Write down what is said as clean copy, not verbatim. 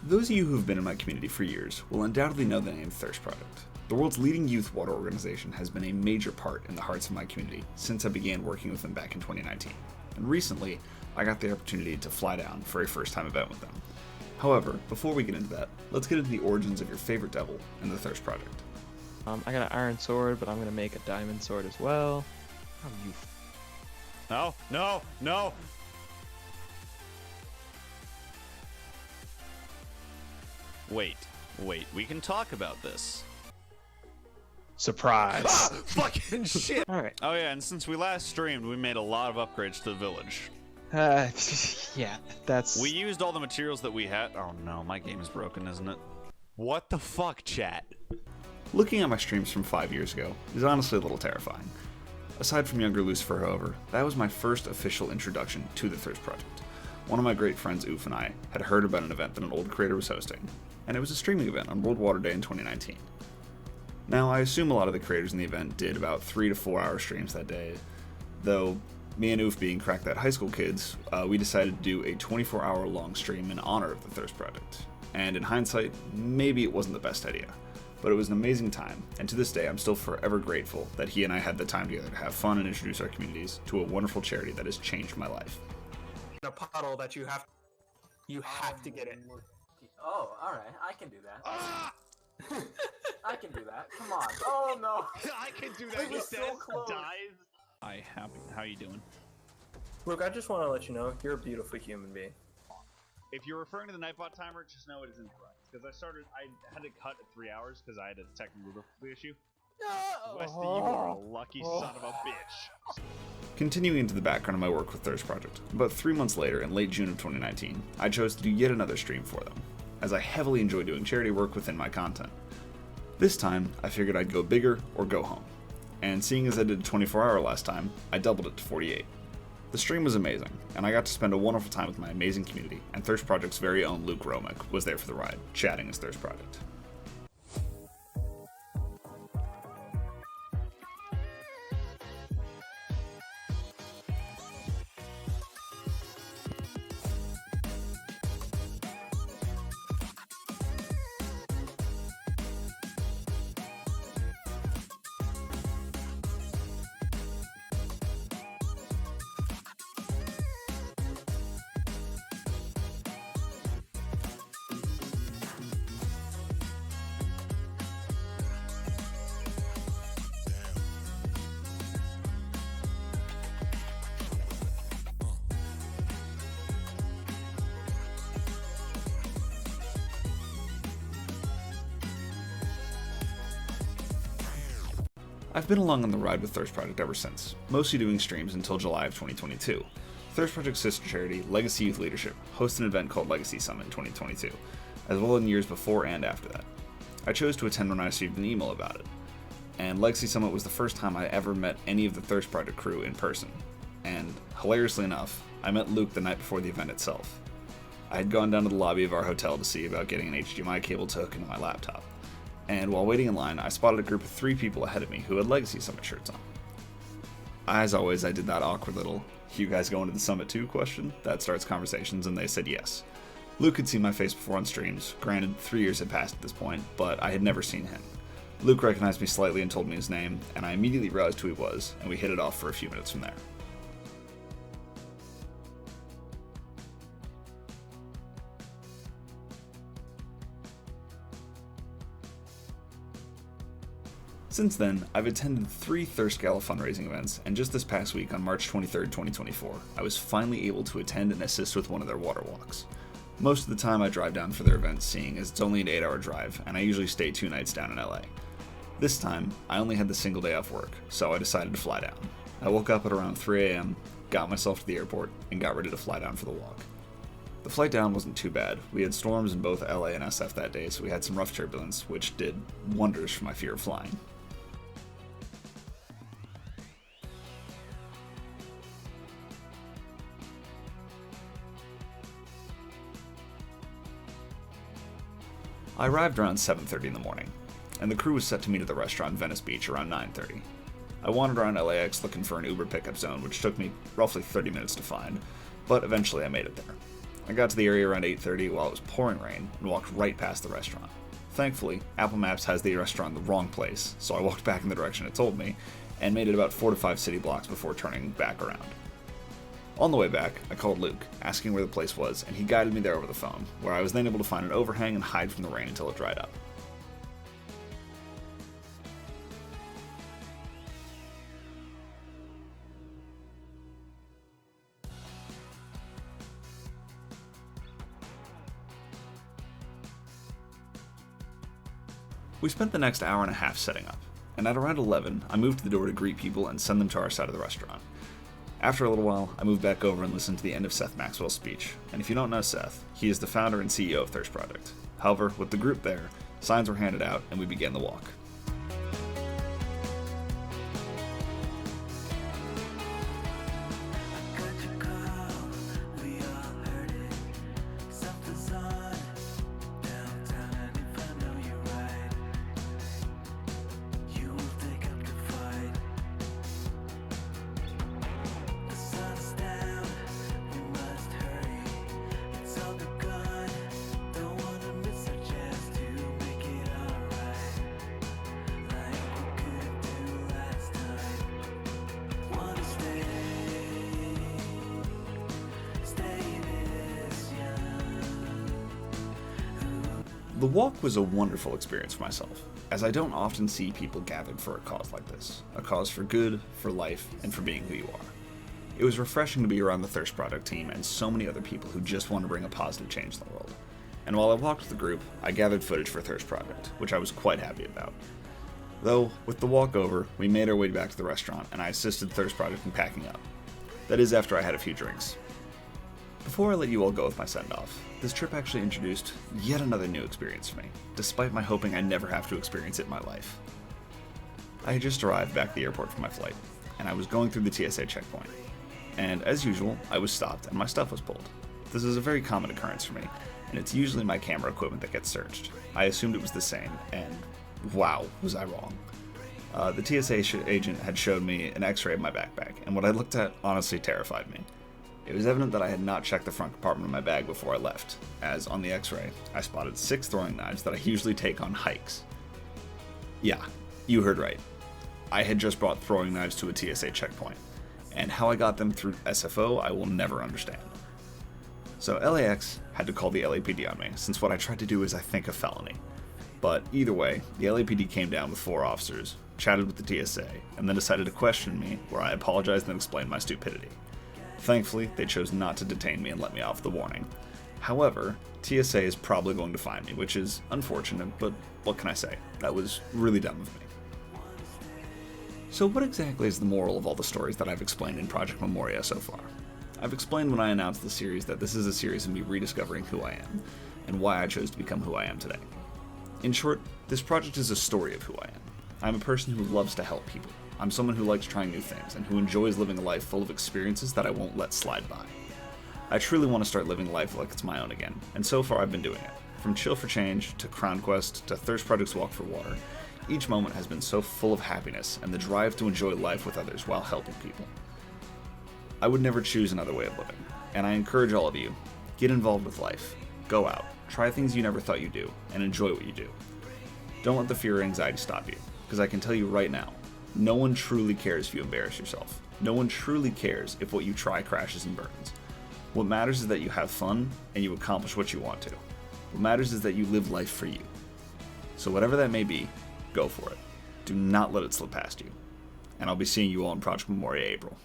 Those of you who have been in my community for years will undoubtedly know the name Thirst Project. The world's leading youth water organization has been a major part in the hearts of my community since I began working with them back in 2019. And recently, I got the opportunity to fly down for a first-time event with them. However, before we get into that, let's get into the origins of your favorite devil in the Thirst Project. I got an iron sword, but I'm gonna make a diamond sword as well. Oh, you. No! Wait, we can talk about this. Surprise! Fucking shit! Alright. Oh yeah, and since we last streamed, we made a lot of upgrades to the village. Yeah, that's... We used all the materials that we had. Oh no, my game is broken, isn't it? What the fuck, chat? Looking at my streams from 5 years ago is honestly a little terrifying. Aside from younger Lucifer, however, that was my first official introduction to the Thirst Project. One of my great friends, Oof, and I had heard about an event that an old creator was hosting, and it was a streaming event on World Water Day in 2019. Now, I assume a lot of the creators in the event did about 3 to 4 hour streams that day, though me and Oof being Crack That High School kids, we decided to do a 24-hour long stream in honor of the Thirst Project. And in hindsight, maybe it wasn't the best idea, but it was an amazing time, and to this day I'm still forever grateful that he and I had the time together to have fun and introduce our communities to a wonderful charity that has changed my life. A puddle that you have to get in. Oh, alright, I can do that. I can do that. Come on. Oh no. I can do that. He so close. Dive. Hi, how you doing? Look, I just want to let you know, you're a beautiful human being. If you're referring to the Nightbot timer, just know it is incorrect. Because I had to cut at 3 hours because I had a technical difficulty issue. No! Westy, you are a lucky son of a bitch. Continuing into the background of my work with Thirst Project, about 3 months later in late June of 2019, I chose to do yet another stream for them, as I heavily enjoy doing charity work within my content. This time, I figured I'd go bigger or go home, and seeing as I did a 24-hour last time, I doubled it to 48. The stream was amazing, and I got to spend a wonderful time with my amazing community, and Thirst Project's very own Luke Romick was there for the ride, chatting as Thirst Project. I've been along on the ride with Thirst Project ever since, mostly doing streams until July of 2022. Thirst Project's sister charity, Legacy Youth Leadership, hosted an event called Legacy Summit in 2022, as well as in years before and after that. I chose to attend when I received an email about it, and Legacy Summit was the first time I ever met any of the Thirst Project crew in person, and, hilariously enough, I met Luke the night before the event itself. I had gone down to the lobby of our hotel to see about getting an HDMI cable to hook into my laptop, and while waiting in line, I spotted a group of 3 people ahead of me who had Legacy Summit shirts on. As always, I did that awkward little, "You guys going to the summit too?" question that starts conversations, and they said yes. Luke had seen my face before on streams, granted 3 years had passed at this point, but I had never seen him. Luke recognized me slightly and told me his name, and I immediately realized who he was, and we hit it off for a few minutes from there. Since then, I've attended 3 Thirst Gala fundraising events, and just this past week on March 23rd, 2024, I was finally able to attend and assist with one of their water walks. Most of the time I drive down for their events, seeing as it's only an 8-hour drive, and I usually stay 2 nights down in LA. This time, I only had the single day off work, so I decided to fly down. I woke up at around 3 a.m., got myself to the airport, and got ready to fly down for the walk. The flight down wasn't too bad. We had storms in both LA and SF that day, so we had some rough turbulence, which did wonders for my fear of flying. I arrived around 7:30 in the morning, and the crew was set to meet at the restaurant Venice Beach around 9:30. I wandered around LAX looking for an Uber pickup zone, which took me roughly 30 minutes to find, but eventually I made it there. I got to the area around 8:30 while it was pouring rain and walked right past the restaurant. Thankfully, Apple Maps has the restaurant in the wrong place, so I walked back in the direction it told me, and made it about 4 to 5 city blocks before turning back around. On the way back, I called Luke, asking where the place was, and he guided me there over the phone, where I was then able to find an overhang and hide from the rain until it dried up. We spent the next hour and a half setting up, and at around 11, I moved to the door to greet people and send them to our side of the restaurant. After a little while, I moved back over and listened to the end of Seth Maxwell's speech, and if you don't know Seth, he is the founder and CEO of Thirst Project. However, with the group there, signs were handed out and we began the walk. The walk was a wonderful experience for myself, as I don't often see people gathered for a cause like this, a cause for good, for life, and for being who you are. It was refreshing to be around the Thirst Project team and so many other people who just want to bring a positive change in the world. And while I walked with the group, I gathered footage for Thirst Project, which I was quite happy about. Though, with the walk over, we made our way back to the restaurant and I assisted Thirst Project in packing up. That is after I had a few drinks. Before I let you all go with my send-off, this trip actually introduced yet another new experience for me, despite my hoping I never have to experience it in my life. I had just arrived back at the airport for my flight, and I was going through the TSA checkpoint. And as usual, I was stopped and my stuff was pulled. This is a very common occurrence for me, and it's usually my camera equipment that gets searched. I assumed it was the same, and wow, was I wrong. The TSA agent had showed me an x-ray of my backpack, and what I looked at honestly terrified me. It was evident that I had not checked the front compartment of my bag before I left, as on the x-ray, I spotted 6 throwing knives that I usually take on hikes. Yeah, you heard right. I had just brought throwing knives to a TSA checkpoint, and how I got them through SFO I will never understand. So LAX had to call the LAPD on me, since what I tried to do is I think a felony. But either way, the LAPD came down with 4 officers, chatted with the TSA, and then decided to question me, where I apologized and explained my stupidity. Thankfully, they chose not to detain me and let me off the warning. However, TSA is probably going to find me, which is unfortunate, but what can I say? That was really dumb of me. So what exactly is the moral of all the stories that I've explained in Project Memoria so far? I've explained when I announced the series that this is a series of me rediscovering who I am, and why I chose to become who I am today. In short, this project is a story of who I am. I'm a person who loves to help people. I'm someone who likes trying new things, and who enjoys living a life full of experiences that I won't let slide by. I truly want to start living life like it's my own again, and so far I've been doing it. From Chill for Change, to Crown Quest, to Thirst Project's Walk for Water, each moment has been so full of happiness and the drive to enjoy life with others while helping people. I would never choose another way of living, and I encourage all of you, get involved with life, go out, try things you never thought you'd do, and enjoy what you do. Don't let the fear or anxiety stop you, because I can tell you right now, no one truly cares if you embarrass yourself. No one truly cares if what you try crashes and burns. What matters is that you have fun and you accomplish what you want to. What matters is that you live life for you. So whatever that may be, go for it. Do not let it slip past you. And I'll be seeing you all in Project Memoria April.